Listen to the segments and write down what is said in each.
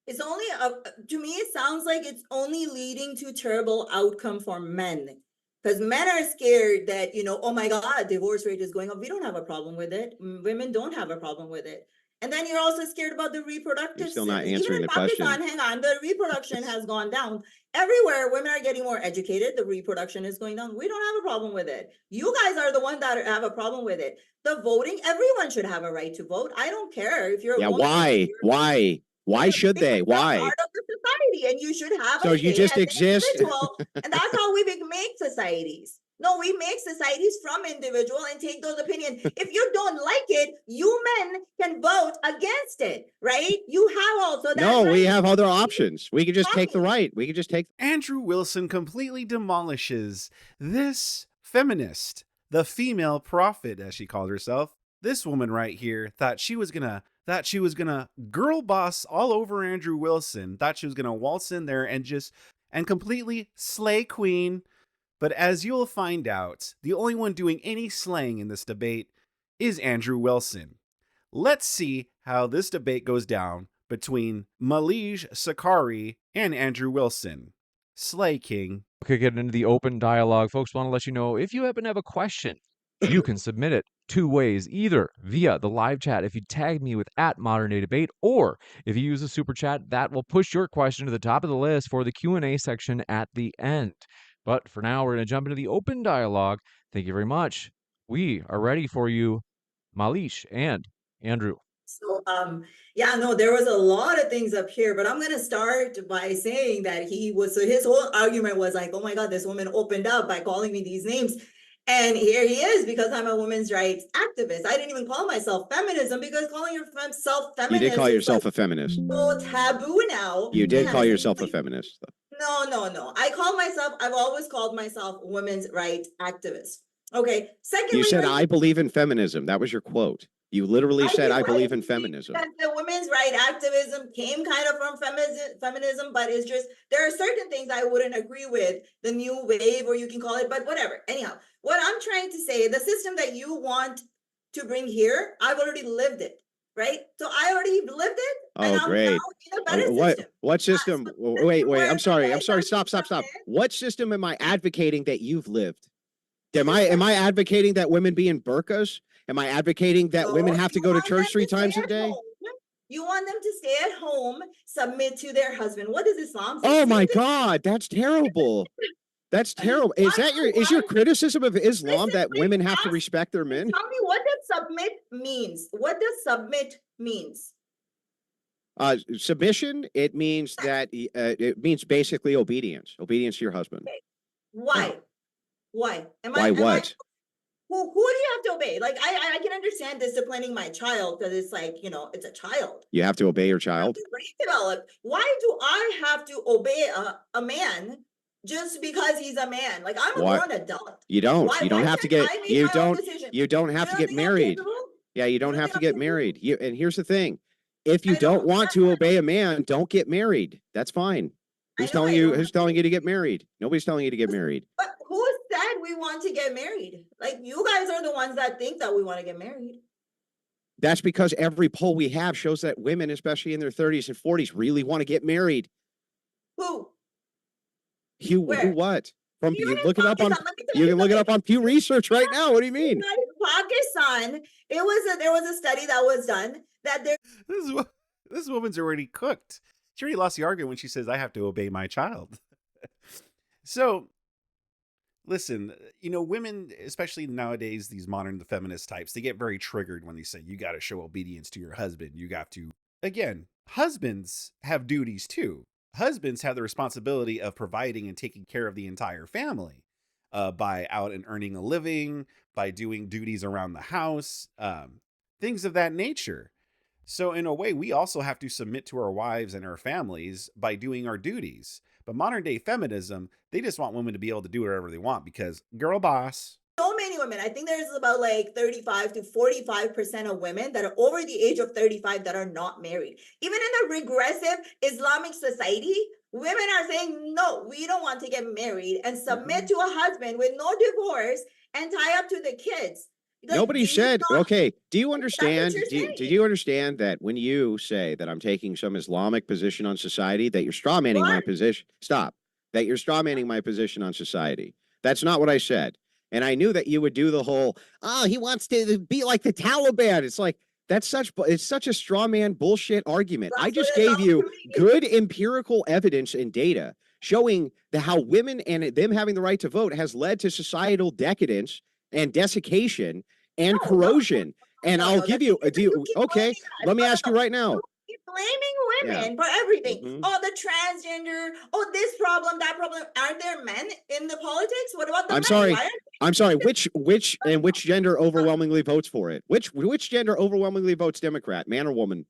It's only to me it sounds like it's only leading to terrible outcome for men, because men are scared that, oh my god, divorce rate is going up. We don't have a problem with it. Women don't have a problem with it. And then you're also scared about the You're reproductive still not system. Even answering in the question. Pakistan, hang on, the reproduction has gone down. Everywhere women are getting more educated, the reproduction is going down. We don't have a problem with it. You guys are the ones that have a problem with it. The voting, everyone should have a right to vote. I don't care if you're Yeah, a woman. why should they? Because you're Why? part of the society and you should have So a you say just as an exist? individual. And that's how we make societies. No, we make societies from individual and take those opinions. If you don't like it, you men can vote against it, right? You have also that No, right. we have other options. We can just take the right. We can just take. Andrew Wilson completely demolishes this feminist, the female prophet, as she called herself. This woman right here thought she was gonna girl boss all over Andrew Wilson, thought she was gonna waltz in there and completely slay queen. But as you'll find out, the only one doing any slaying in this debate is Andrew Wilson. Let's see how this debate goes down between Mahleej Sarkari and Andrew Wilson. Slay King. Okay, getting into the open dialogue. Folks, want to let you know, if you happen to have a question, you can submit it two ways, either via the live chat if you tag me with @ModernDayDebate, or if you use a super chat, that will push your question to the top of the list for the Q&A section at the end. But for now, we're going to jump into the open dialogue. Thank you very much. We are ready for you, Mahleej and Andrew. So, yeah, no, there was a lot of things up here, but I'm going to start by saying that so his whole argument was like, oh my God, this woman opened up by calling me these names. And here he is, because I'm a women's rights activist. I didn't even call myself feminism, because calling yourself feminist. You did call yourself a feminist. So taboo now. You did call yourself a feminist. No. I've always called myself women's rights activist. Okay. Secondly, you said, I believe in feminism. That was your quote. You literally said, I believe in feminism. The women's right activism came kind of from feminism, but it's just, there are certain things I wouldn't agree with, the new wave, or you can call it, but whatever. Anyhow, what I'm trying to say, the system that you want to bring here, I've already lived it, right? So I already lived it. Oh, great. What system? Wait, I'm sorry. Stop. What system am I advocating that you've lived? Am I advocating that women be in burqas? Am I advocating that women have to go to church 3 times a day? You want them to stay at home, submit to their husband. What does Islam say? Oh my God, that's terrible. That's terrible. Is your criticism of Islam that women have to respect their men? Tell me, what does submit means? What does submit means? Submission, it means that it means basically obedience to your husband. Okay. Why? Why? Why what? Who do you have to obey? Like, I can understand disciplining my child, because it's like, it's a child. You have to obey your child? Why do I have to obey a man just because he's a man? Like, I'm a grown adult. You don't. You don't have to get. You don't have to get married. Yeah, you don't have to get married. And here's the thing: if you don't want to obey a man, don't get married. That's fine. Who's telling you to get married? Nobody's telling you to get married. But who said we want to get married? Like, you guys are the ones that think that we want to get married. That's because every poll we have shows that women, especially in their 30s and 40s, really want to get married. Who? Who what? You look it up on. You can look it up on Pew Research right now. What do you mean? Pakistan. There was a study that was done that this woman's already cooked. She already lost the argument when she says, I have to obey my child. So, listen, women, especially nowadays, these modern feminist types, they get very triggered when they say, you got to show obedience to your husband. You got to, again, husbands have duties too. Husbands have the responsibility of providing and taking care of the entire family by out and earning a living, by doing duties around the house, things of that nature. So in a way, we also have to submit to our wives and our families by doing our duties. But modern day feminism, they just want women to be able to do whatever they want because girl boss. So many women, I think there's about like 35 to 45% of women that are over the age of 35 that are not married. Even in a regressive Islamic society, women are saying, no, we don't want to get married and submit to a husband with no divorce and tie up to the kids. Like, Nobody do you said, not- okay, do you That's what understand, you're do saying. you understand that when you say that I'm taking some Islamic position on society, that you're strawmanning my What? position? Stop. That you're strawmanning my position on society. That's not what I said. And I knew that you would do the whole, oh, he wants to be like the Taliban. It's like, it's such a straw man bullshit argument. I That's just what it gave sounds you to me. good empirical evidence and data showing that how women and them having the right to vote has led to societal decadence and desiccation and No, corrosion. And no, I'll no, give that's you, because you keep okay, blaming us. let me No, no, ask you no. right now. You keep blaming Yeah. women for everything. Mhm. Oh, the transgender. Oh, this problem, that problem. Aren't there men in the politics? What about the I'm men? sorry. Why aren't I'm sorry. Which gender overwhelmingly votes for it? Which gender overwhelmingly votes Democrat, man or woman?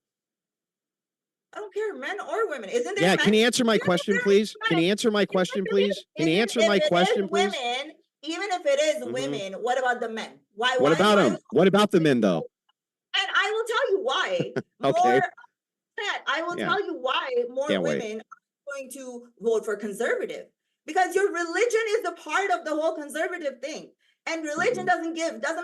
I don't care, men or women. Isn't there Yeah, men? can you answer my Even if question, there please? is Can you men, answer my even question, if it please? is- Can you even answer if my it is question, please? women, even if it is Mhm. women, what about the men? Why? What about why- them? What about the men, though? And I will tell you why. Okay. I will Yeah. tell you why more Can't wait. women are going to vote for conservative. Because your religion is a part of the whole conservative thing. And religion doesn't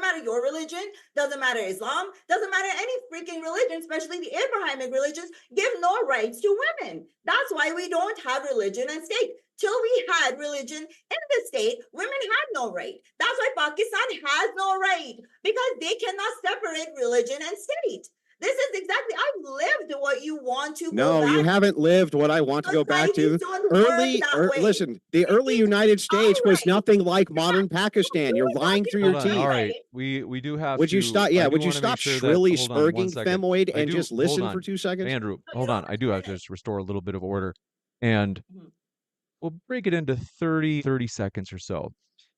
matter your religion, doesn't matter Islam, doesn't matter any freaking religion, especially the Abrahamic religions, give no rights to women. That's why we don't have religion and state. Till we had religion in the state, women had no right. That's why Pakistan has no right, because they cannot separate religion and state. This is exactly, I've lived what you want to go No, back you to. haven't lived what I want to go back to. Societies don't work that way. Listen, the early is United States was right. nothing like modern Pakistan. You're lying through your Hold on. teeth. All right. We do have Would you to. stop? I Yeah, do would you wanna make stop sure that- shrilly hold on one spurging second. femoid I and do- just hold listen on. for 2 seconds? Andrew, No, you hold don't on. I do have to finish. just restore a little bit of order. And Mhm. we'll break it into 30 seconds or so.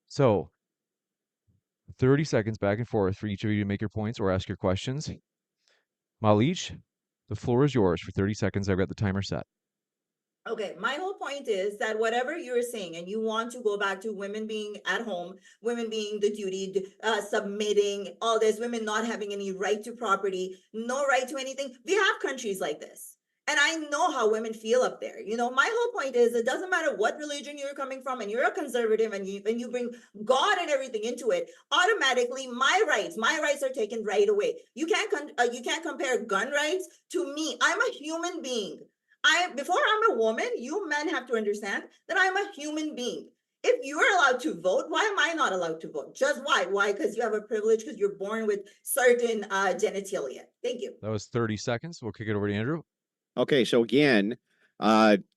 So 30 seconds back and forth for each of you to make your points or ask your questions. Mahleej, the floor is yours for 30 seconds. I've got the timer set. Okay, my whole point is that whatever you're saying, and you want to go back to women being at home, women being the duty, submitting, all this, women not having any right to property, no right to anything. We have countries like this. And I know how women feel up there. You know, my whole point is it doesn't matter what religion you're coming from, and you're a conservative, and you bring God and everything into it, automatically my rights are taken right away. You can't compare gun rights to me. I'm a human being. Before I'm a woman, you men have to understand that I'm a human being. If you're allowed to vote, why am I not allowed to vote? Just why? Why? Because you have a privilege, because you're born with certain genitalia. Thank you. That was 30 seconds. We'll kick it over to Andrew. Okay, so again,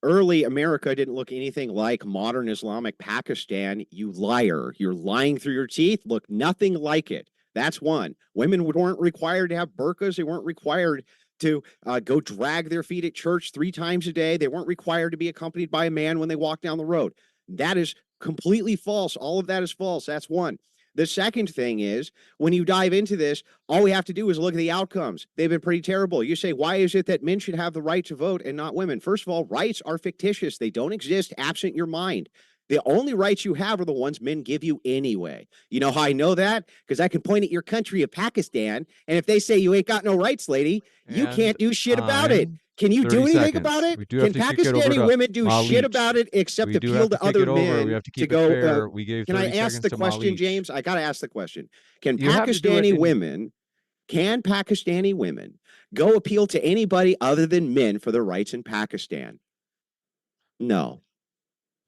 early America didn't look anything like modern Islamic Pakistan. You liar. You're lying through your teeth. Look nothing like it. That's one. Women weren't required to have burqas. They weren't required to go drag their feet at church 3 times a day. They weren't required to be accompanied by a man when they walk down the road. That is completely false. All of that is false. That's one. The second thing is, when you dive into this, all we have to do is look at the outcomes. They've been pretty terrible. You say, why is it that men should have the right to vote and not women? First of all, rights are fictitious. They don't exist absent your mind. The only rights you have are the ones men give you anyway. You know how I know that? Because I can point at your country of Pakistan, and if they say you ain't got no rights, lady, you can't do shit about it. Can you do anything about it? Can Pakistani women do shit about it except appeal to other men to go? Can I ask the question, James? I got to ask the question. Can Pakistani women go appeal to anybody other than men for their rights in Pakistan? No.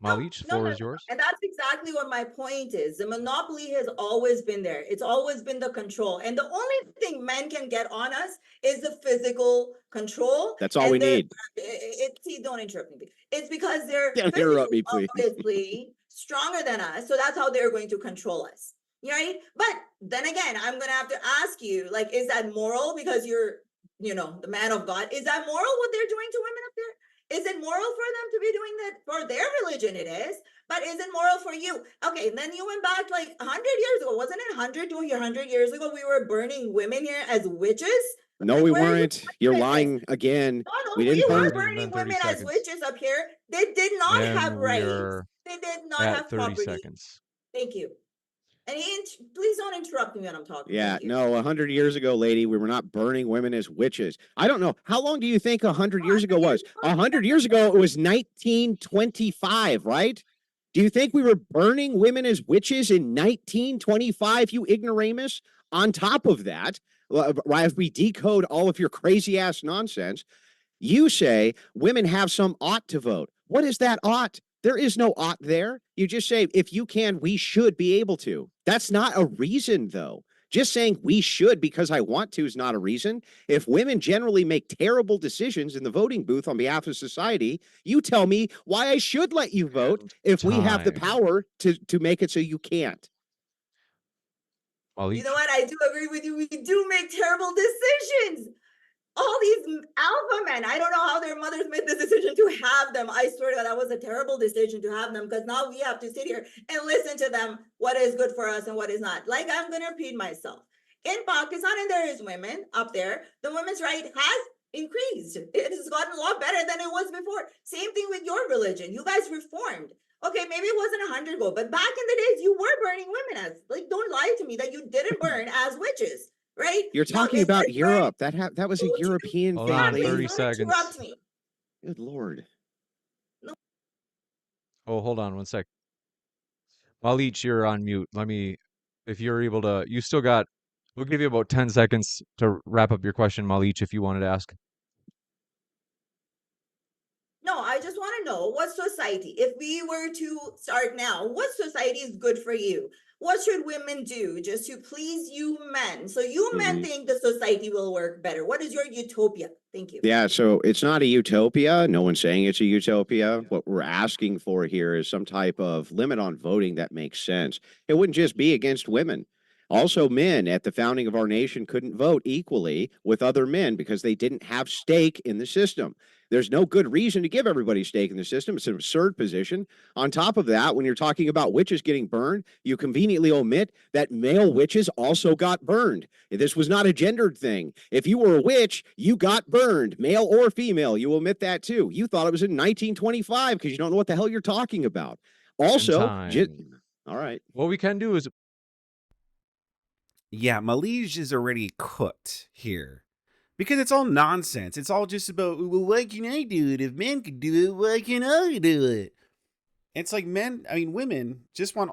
Mahleej, the floor is yours. And that's exactly what my point is. The monopoly has always been there. It's always been the control. And the only thing men can get on us is the physical control. That's all we need. See, don't interrupt me. It's because they're Don't interrupt me, please. obviously stronger than us. So that's how they're going to control us. Right? But then again, I'm going to have to ask you, like, is that moral? Because you're, the man of God. Is that moral what they're doing to women up there? Is it moral for them to be doing that? For their religion, it is. But is it moral for you? Okay, and then you went back like 100 years ago. Wasn't it 100 years ago we were burning women here as witches? No, we weren't. You're lying again. No, we were burning women as witches up here. They did not have rights. They did not have 30 property. Seconds. Thank you. And please don't interrupt me when I'm talking. Yeah, no, 100 years ago, lady, we were not burning women as witches. I don't know. How long do you think 100 years ago was? 100 years ago, it was 1925, right? Do you think we were burning women as witches in 1925, you ignoramus? on top of that, if we decode all of your crazy ass nonsense, you say women have some ought to vote. What is that ought? There is no ought there. You just say, if you can, we should be able to. That's not a reason, though. Just saying we should because I want to is not a reason. If women generally make terrible decisions in the voting booth on behalf of society, you tell me why I should let you vote if we have the power to make it so you can't. You know what? I do agree with you. We do make terrible decisions. All these alpha men, I don't know how their mothers made the decision to have them. I swear to God, that was a terrible decision to have them, because now we have to sit here and listen to them, what is good for us and what is not. Like, I'm going to repeat myself. In Pakistan, and there is women up there, the women's right has increased. It has gotten a lot better than it was before. Same thing with your religion. You guys reformed. Okay, maybe it wasn't 100 ago, but back in the days, you were burning women as, like, don't lie to me that you didn't burn as witches. Right? You're talking about Europe. That was a European thing. Hold on, 30 seconds. Good Lord. No. Oh, hold on one sec. Mahleej, you're on mute. If you're able to, we'll give you about 10 seconds to wrap up your question, Mahleej, if you wanted to ask. No, I just want to know what society, if we were to start now, what society is good for you? What should women do just to please you men? So you men think the society will work better. What is your utopia? Thank you. Yeah, so it's not a utopia. No one's saying it's a utopia. What we're asking for here is some type of limit on voting that makes sense. It wouldn't just be against women. Also, men at the founding of our nation couldn't vote equally with other men because they didn't have stake in the system. There's no good reason to give everybody stake in the system. It's an absurd position. On top of that, when you're talking about witches getting burned, you conveniently omit that male witches also got burned. This was not a gendered thing. If you were a witch, you got burned, male or female. You omit that too. You thought it was in 1925 because you don't know what the hell you're talking about. Also, all right. What we can do is... Yeah, Mahleej is already cooked here. Because it's all nonsense. It's all just about, well, why can I do it? If men can do it, why can't I do it? It's like women just want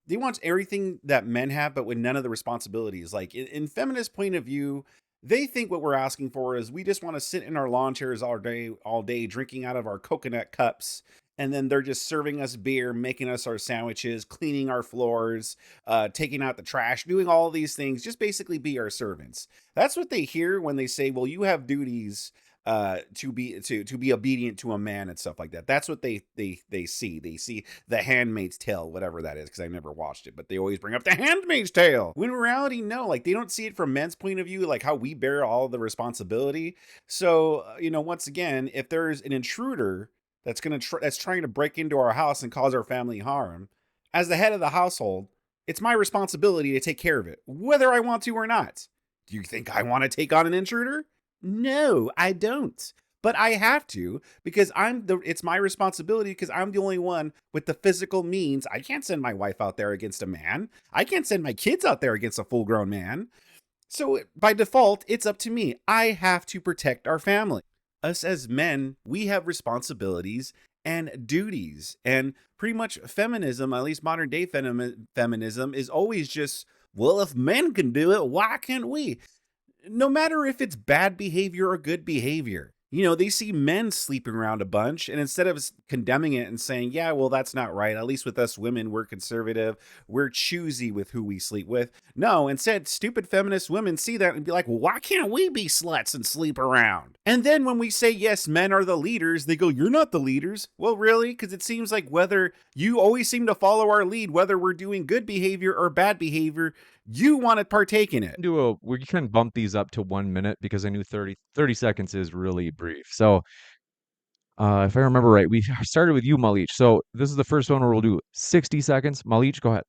they want everything that men have, but with none of the responsibilities. Like, in feminist point of view, they think what we're asking for is we just want to sit in our lawn chairs all day, drinking out of our coconut cups. And then they're just serving us beer, making us our sandwiches, cleaning our floors, taking out the trash, doing all these things, just basically be our servants. That's what they hear when they say, well, you have duties to be obedient to a man and stuff like that. That's what they see. They see The Handmaid's Tale, whatever that is, because I've never watched it, but they always bring up The Handmaid's Tale. When in reality, no, like, they don't see it from men's point of view, like how we bear all the responsibility. So, once again, if there's an intruder that's trying to break into our house and cause our family harm, as the head of the household, it's my responsibility to take care of it, whether I want to or not. Do you think I want to take on an intruder? No, I don't. But I have to, because it's my responsibility, because I'm the only one with the physical means. I can't send my wife out there against a man. I can't send my kids out there against a full-grown man. So by default, it's up to me. I have to protect our family. Us as men, we have responsibilities and duties. And pretty much feminism, at least modern day feminism, is always just, well, if men can do it, why can't we? No matter if it's bad behavior or good behavior. They see men sleeping around a bunch, and instead of condemning it and saying, yeah, well, that's not right, at least with us women, we're conservative, we're choosy with who we sleep with. No, instead, stupid feminist women see that and be like, well, why can't we be sluts and sleep around? And then when we say, yes, men are the leaders, they go, you're not the leaders. Well, really? Because it seems like whether you always seem to follow our lead, whether we're doing good behavior or bad behavior, you want to partake in it. We can bump these up to 1 minute because I knew 30 seconds is really brief. So if I remember right, we started with you, Mahleej. So this is the first one where we'll do 60 seconds. Mahleej, go ahead.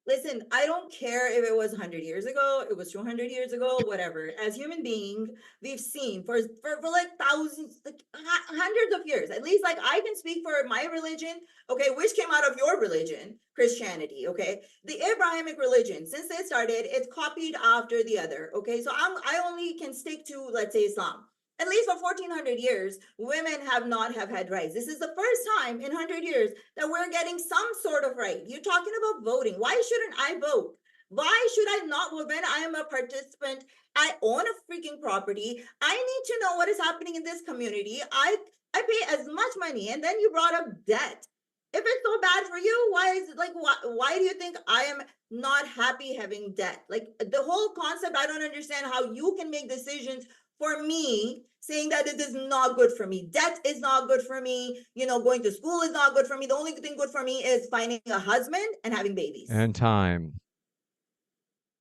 Listen, I don't care if it was 100 years ago, it was 200 years ago, whatever. As human beings, we've seen for like thousands, like hundreds of years, at least, like, I can speak for my religion, okay, which came out of your religion, Christianity, okay? The Abrahamic religion, since they started, it's copied after the other, okay? So I only can stick to, let's say, Islam. At least for 1400 years, women have not had rights. This is the first time in 100 years that we're getting some sort of right. You're talking about voting. Why shouldn't I vote? Why should I not vote when I am a participant? I own a freaking property. I need to know what is happening in this community. I pay as much money, and then you brought up debt. If it's so bad for you, why is it like why do you think I am not happy having debt? Like the whole concept, I don't understand how you can make decisions for me saying that it is not good for me. Debt is not good for me. Going to school is not good for me. The only thing good for me is finding a husband and having babies. And time.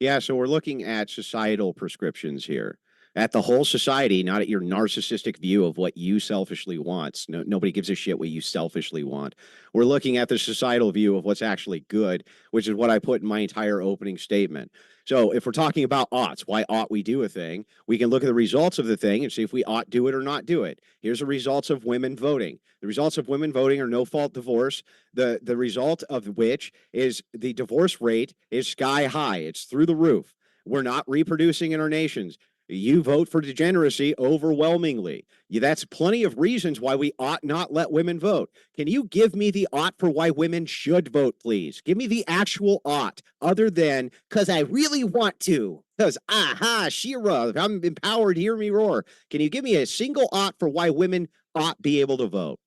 Yeah, so we're looking at societal prescriptions here, at the whole society, not at your narcissistic view of what you selfishly want. Nobody gives a shit what you selfishly want. We're looking at the societal view of what's actually good, which is what I put in my entire opening statement. So if we're talking about oughts, why ought we do a thing? We can look at the results of the thing and see if we ought do it or not do it. Here's the results of women voting. The results of women voting are no-fault divorce, the result of which is the divorce rate is sky high. It's through the roof. We're not reproducing in our nations. You vote for degeneracy overwhelmingly. That's plenty of reasons why we ought not let women vote. Can you give me the ought for why women should vote, please? Give me the actual ought, other than, because I really want to. Because, Shira, I'm empowered, hear me roar. Can you give me a single ought for why women ought be able to vote?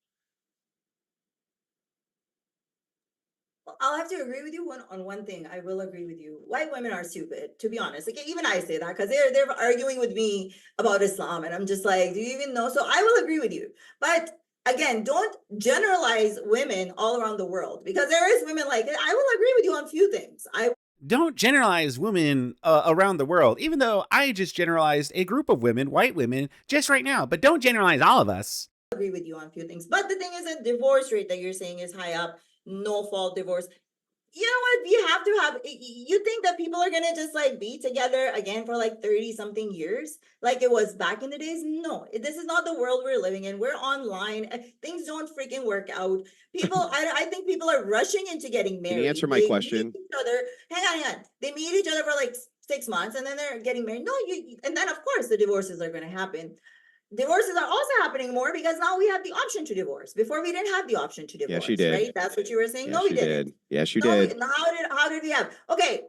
I'll have to agree with you on one thing. I will agree with you. White women are stupid, to be honest. Like even I say that because they're arguing with me about Islam, and I'm just like, do you even know? So I will agree with you. But again, don't generalize women all around the world, because there is women like it. I will agree with you on a few things. Don't generalize women around the world, even though I just generalized a group of women, white women, just right now. But don't generalize all of us. Agree with you on a few things. But the thing is, that divorce rate that you're saying is high up. No fault divorce. You know what? You have to have, you think that people are gonna just like be together again for like 30 something years like it was back in the days? No, this is not the world we're living in. We're online. Things don't freaking work out. People, I think people are rushing into getting married. Can you answer my question? Hang on. They meet each other for like 6 months and then they're getting married. No, and then of course the divorces are gonna happen. Divorces are also happening more because now we have the option to divorce. Before we didn't have the option to divorce. Yes, you did. Right? That's what you were saying. Yes, No, we you didn't. did. Yes, you No, did. how did we have? Okay,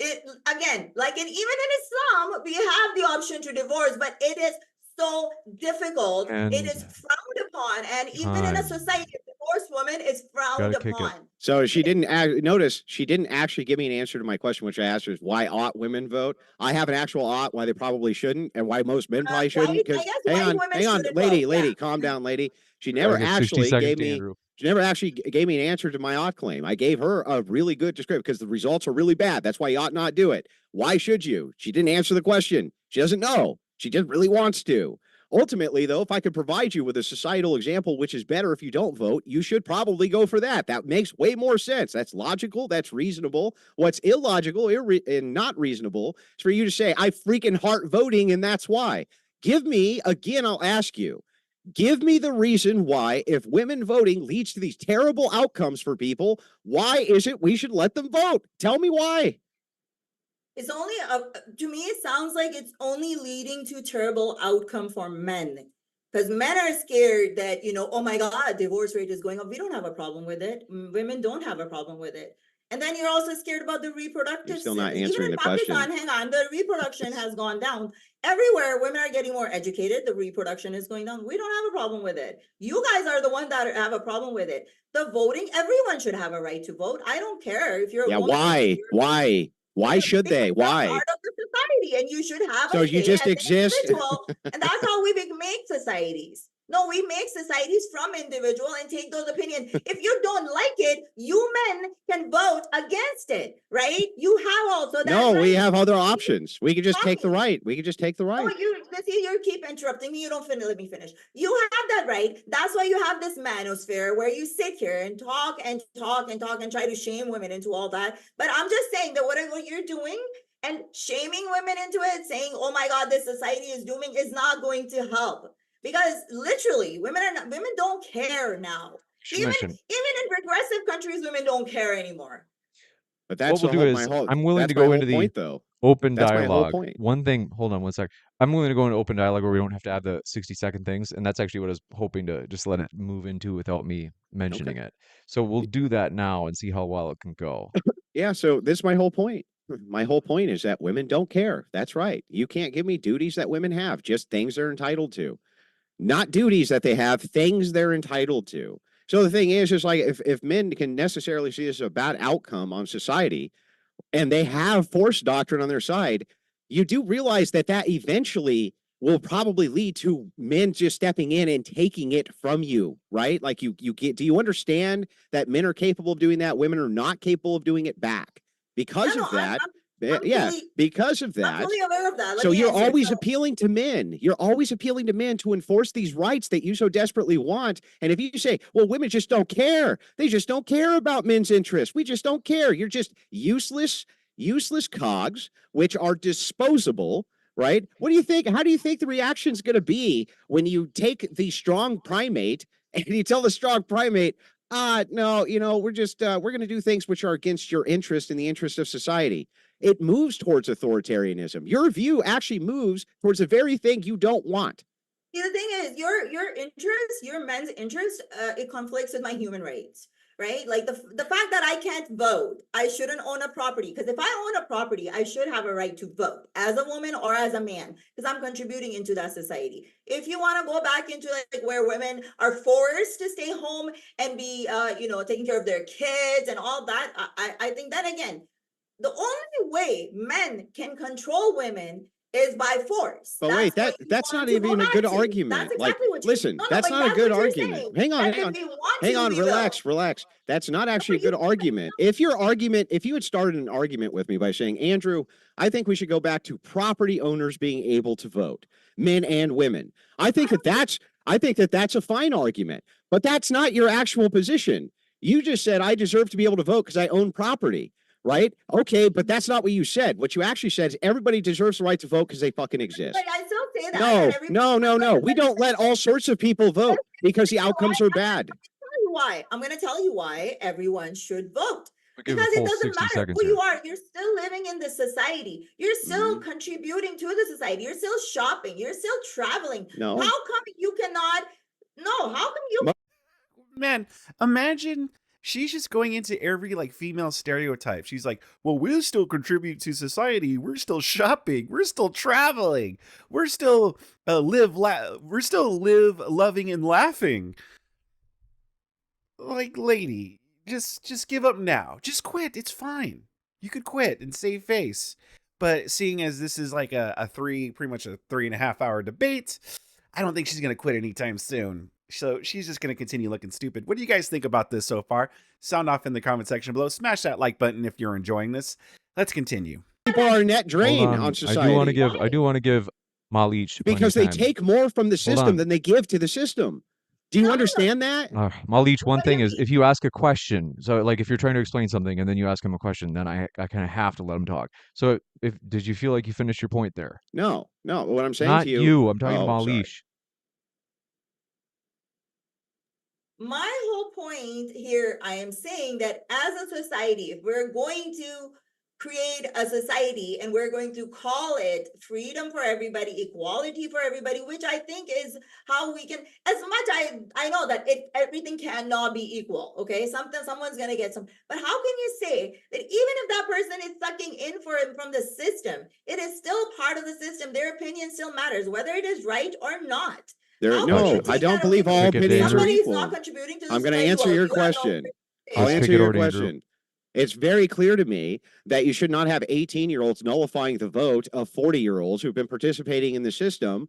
again, like even in Islam, we have the option to divorce, but it is so difficult. It is frowned upon, and even in a society, a divorced woman is frowned upon. So she didn't notice. She didn't actually give me an answer to my question, which I asked her is why ought women vote? I have an actual ought why they probably shouldn't, and why most men probably shouldn't. Because hang on, lady, calm down, lady. She never actually gave me. She never actually gave me an answer to my ought claim. I gave her a really good description because the results are really bad. That's why you ought not do it. Why should you? She didn't answer the question. She doesn't know. She just really wants to. Ultimately, though, if I could provide you with a societal example, which is better if you don't vote, you should probably go for that. That makes way more sense. That's logical. That's reasonable. What's illogical and not reasonable is for you to say, I freaking heart voting, and that's why. Give me, again, I'll ask you, give me the reason why, if women voting leads to these terrible outcomes for people, why is it we should let them vote? Tell me why. It's only, to me, it sounds like it's only leading to terrible outcome for men. Because men are scared that, oh my God, divorce rate is going up. We don't have a problem with it. Women don't have a problem with it. And then you're also scared about the reproductive. You're still not answering the question. Hang on, the reproduction has gone down. Everywhere women are getting more educated, the reproduction is going down. We don't have a problem with it. You guys are the ones that have a problem with it. The voting, everyone should have a right to vote. I don't care if you're a woman. Why should they? Why? Part of the society, and you should have. So you just exist, and that's how we make societies. No, we make societies from individual and take those opinions. If you don't like it, you men can vote against it, right? You have also that. No, right. We have other options. We could just take the right. We could just take the right. Oh, you keep interrupting me. You don't let me finish. You have that right. That's why you have this manosphere where you sit here and talk and talk and talk and try to shame women into all that. But I'm just saying that what you're doing and shaming women into it, saying, oh my God, this society is dooming, is not going to help. Because literally, women don't care now. Even in progressive countries, women don't care anymore. But that's what we'll do is I'm willing to go into the open dialogue. One thing, hold on one sec. I'm willing to go into open dialogue where we don't have to add the 60-second things, and that's actually what I was hoping to just let it move into without me mentioning it. So we'll do that now and see how well it can go. Yeah, so this is my whole point. My whole point is that women don't care. That's right. You can't give me duties that women have, just things they're entitled to. Not duties that they have, things they're entitled to. So the thing is like if men can necessarily see this as a bad outcome on society, and they have force doctrine on their side, you do realize that that eventually will probably lead to men just stepping in and taking it from you, right? Like you get, do you understand that men are capable of doing that? Women are not capable of doing it back because of that. Because of that. I'm fully aware of that. So you're always appealing to men. You're always appealing to men to enforce these rights that you so desperately want. And if you say, well, women just don't care, they just don't care about men's interests. We just don't care. You're just useless cogs, which are disposable, right? What do you think? How do you think the reaction is going to be when you take the strong primate and you tell the strong primate, no, we're just, we're going to do things which are against your interest and the interest of society. It moves towards authoritarianism. Your view actually moves towards the very thing you don't want. See, the thing is, your interest, your men's interest, it conflicts with my human rights, right? Like the fact that I can't vote, I shouldn't own a property. Because if I own a property, I should have a right to vote as a woman or as a man, because I'm contributing into that society. If you want to go back into like where women are forced to stay home and be, taking care of their kids and all that, I think that again, the only way men can control women is by force. But wait, that's not even a good argument. That's exactly what listen, that's not a good argument. Hang on, relax. That's not actually a good argument. If you had started an argument with me by saying, Andrew, I think we should go back to property owners being able to vote, men and women. I think that's a fine argument, but that's not your actual position. You just said I deserve to be able to vote because I own property. Right? Okay, but that's not what you said. What you actually said is everybody deserves the right to vote because they fucking exist. But I still say that. No. We don't let all sorts of people vote because the outcomes are bad. I'm going to tell you why everyone should vote. Because it doesn't matter who you are. You're still living in the society. You're still contributing to the society. You're still shopping. You're still traveling. No. How come you cannot? No, how come you? Man, imagine... She's just going into every like female stereotype. She's like, well, we'll still contribute to society. We're still shopping. We're still traveling. We're still live, loving and laughing. Like, lady, just give up now. Just quit. It's fine. You could quit and save face. But seeing as this is like pretty much a 3.5 hour debate, I don't think she's going to quit anytime soon. So she's just going to continue looking stupid. What do you guys think about this so far? Sound off in the comment section below. Smash that like button if you're enjoying this. Let's continue. People are a net drain on society. I do want to give Mahleej because they take more from the system than they give to the system. Do you understand that? Mahleej, one thing is if you ask a question, so like if you're trying to explain something and then you ask him a question, then I kind of have to let him talk. So did you feel like you finished your point there? No. What I'm saying Not to you. I'm talking to Mahleej. My whole point here, I am saying that as a society, if we're going to create a society and we're going to call it freedom for everybody, equality for everybody, which I think is how we can, as much I know that everything cannot be equal, okay? Someone's going to get some, but how can you say that even if that person is sucking in from the system, it is still part of the system, their opinion still matters, whether it is right or not. I don't believe all opinions are equal. Not contributing to I'm going to answer your question. I'll answer your question. It's very clear to me that you should not have 18-year-olds nullifying the vote of 40-year-olds who've been participating in the system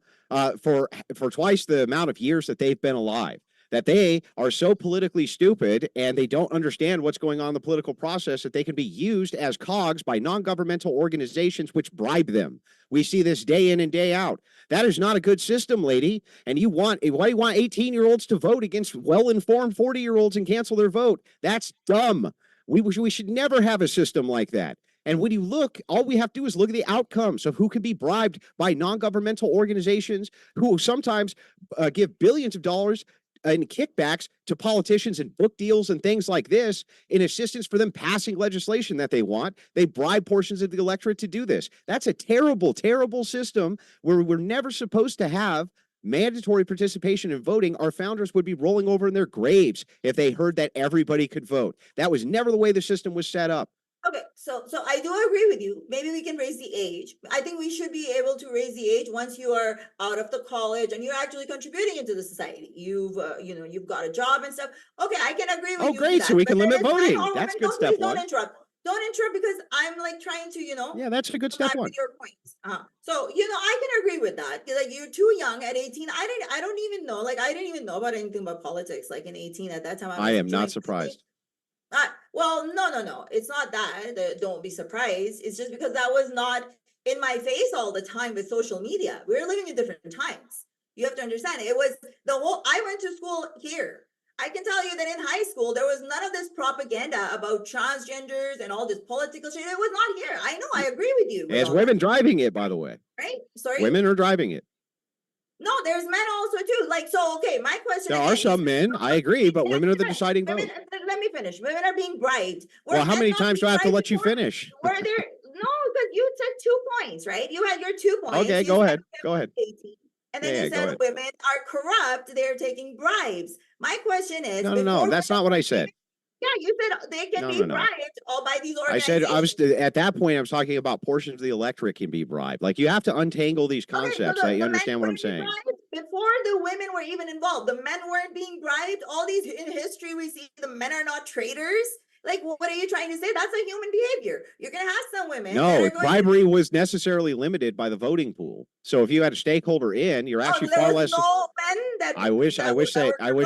for twice the amount of years that they've been alive. That they are so politically stupid and they don't understand what's going on in the political process that they can be used as cogs by non-governmental organizations which bribe them. We see this day in and day out. That is not a good system, lady. And why do you want 18-year-olds to vote against well-informed 40-year-olds and cancel their vote? That's dumb. We should never have a system like that. And when you look, all we have to do is look at the outcomes of who can be bribed by non-governmental organizations who sometimes give billions of dollars in kickbacks to politicians and book deals and things like this in assistance for them passing legislation that they want. They bribe portions of the electorate to do this. That's a terrible, terrible system where we're never supposed to have mandatory participation in voting. Our founders would be rolling over in their graves if they heard that everybody could vote. That was never the way the system was set up. Okay, so I do agree with you. Maybe we can raise the age. I think we should be able to raise the age once you are out of the college and you're actually contributing into the society. You've got a job and stuff. Okay, I can agree with Oh, you to great. So that. we But can then limit it's men voting. or That's women. good Please step don't one. interrupt. Don't interrupt because I'm like trying to, Yeah, that's a good go step back one. with your points. So I can agree with that. Like you're too young at 18. I don't even know. Like I didn't even know about anything about politics. Like in 18 at that time, I was am not joining surprised. well, no. It's not that. Don't be surprised. It's just because that was not in my face all the time with social media. We're living in different times. You have to understand. It was I went to school here. I can tell you that in high school, there was none of this propaganda about transgenders and all this political shit. It was not here. I know. I agree with you. As women driving it, by the way. Right? Sorry? Women are driving it. No, there's men also too. Like, so, okay, my question There again are is, some men, I agree, but women are the deciding vote. let me finish. Women are being bribed. Well, how many times do I have to let you finish? Were there, no, because you said 2 points, right? You had your 2 points. Okay, You go said ahead. Go ahead. 18, and then Yeah, you go said ahead. women are corrupt. They're taking bribes. My question is, No, before that's not what I said. yeah, you said they can be No. bribed all by these I said organizations. at that point I was talking about portions of the electorate can be bribed. Like you have to untangle these Okay, so concepts that you the men understand what I'm weren't being saying. bribed before the women were even involved. The men weren't being bribed. All these in history we see the men are not traitors. Like, what are you trying to say? That's a human behavior. You're gonna have some women. that No, are going bribery was necessarily limited by the voting pool. So if you had a stakeholder in, you're actually there far was less. no men that I wish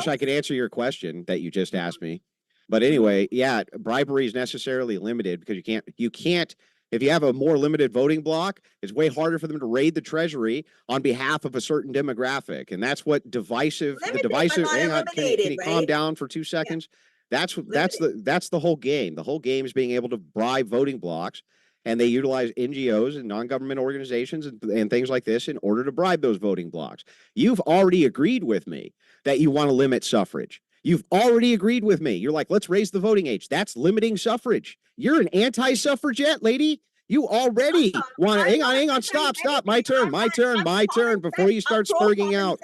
I could answer your question that you just asked me. But anyway, yeah, bribery is necessarily limited because you can't if you have a more limited voting block, it's way harder for them to raid the treasury on behalf of a certain demographic. And that's what divisive hang on, can you calm down for 2 seconds? That's the whole game. The whole game is being able to bribe voting blocks, and they utilize NGOs and non-government organizations and things like this in order to bribe those voting blocks. You've already agreed with me that you want to limit suffrage. You've already agreed with me. You're like, let's raise the voting age. That's limiting suffrage. You're an anti-suffragette, lady. You already want to hang on, stop. My turn. Before you start spurging out.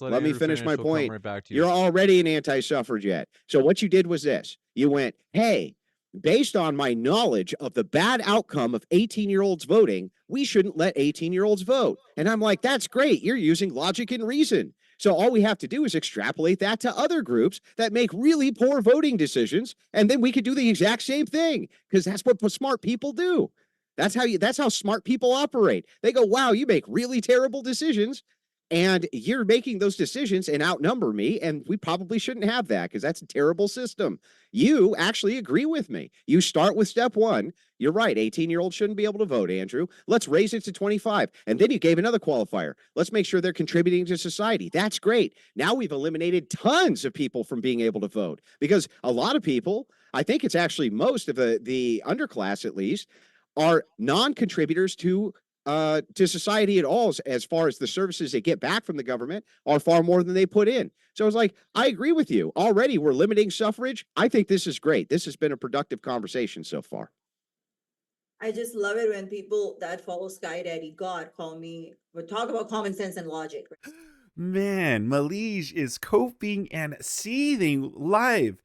Let me finish my point. You're already an anti-suffragette. So what you did was this. You went, hey, based on my knowledge of the bad outcome of 18-year-olds voting, we shouldn't let 18-year-olds vote. And I'm like, that's great. You're using logic and reason. So all we have to do is extrapolate that to other groups that make really poor voting decisions, and then we could do the exact same thing because that's what smart people do. That's how smart people operate. They go, wow, you make really terrible decisions, and you're making those decisions and outnumber me, and we probably shouldn't have that because that's a terrible system. You actually agree with me. You start with step one. You're right. 18-year-olds shouldn't be able to vote, Andrew. Let's raise it to 25. And then you gave another qualifier. Let's make sure they're contributing to society. That's great. Now we've eliminated tons of people from being able to vote because a lot of people, I think it's actually most of the underclass at least, are non-contributors to society at all, as far as the services they get back from the government are far more than they put in. So it's like, I agree with you. Already we're limiting suffrage. I think this is great. This has been a productive conversation so far. I just love it when people that follow Sky Daddy God would talk about common sense and logic. Man, Mahleej is coping and seething live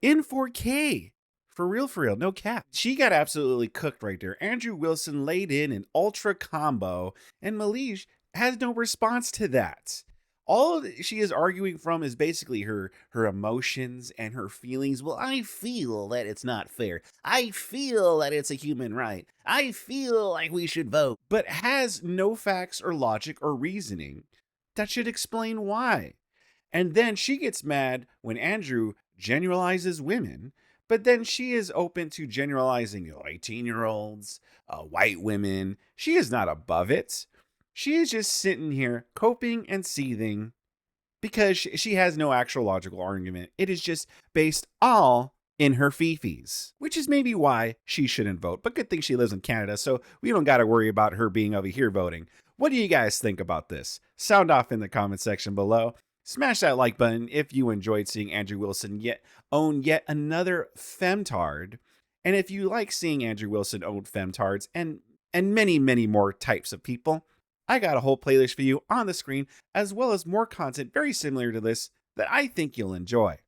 in 4K. For real, no cap. She got absolutely cooked right there. Andrew Wilson laid in an ultra combo, and Mahleej has no response to that. All she is arguing from is basically her emotions and her feelings. Well, I feel that it's not fair. I feel that it's a human right. I feel like we should vote. But has no facts or logic or reasoning that should explain why. And then she gets mad when Andrew generalizes women, but then she is open to generalizing 18-year-olds, white women. She is not above it. She is just sitting here coping and seething because she has no actual logical argument. It is just based all in her fifis, which is maybe why she shouldn't vote. But good thing she lives in Canada, so we don't got to worry about her being over here voting. What do you guys think about this? Sound off in the comment section below. Smash that like button if you enjoyed seeing Andrew Wilson own yet another femtard. And if you like seeing Andrew Wilson own femtards and many, many more types of people, I got a whole playlist for you on the screen, as well as more content very similar to this that I think you'll enjoy.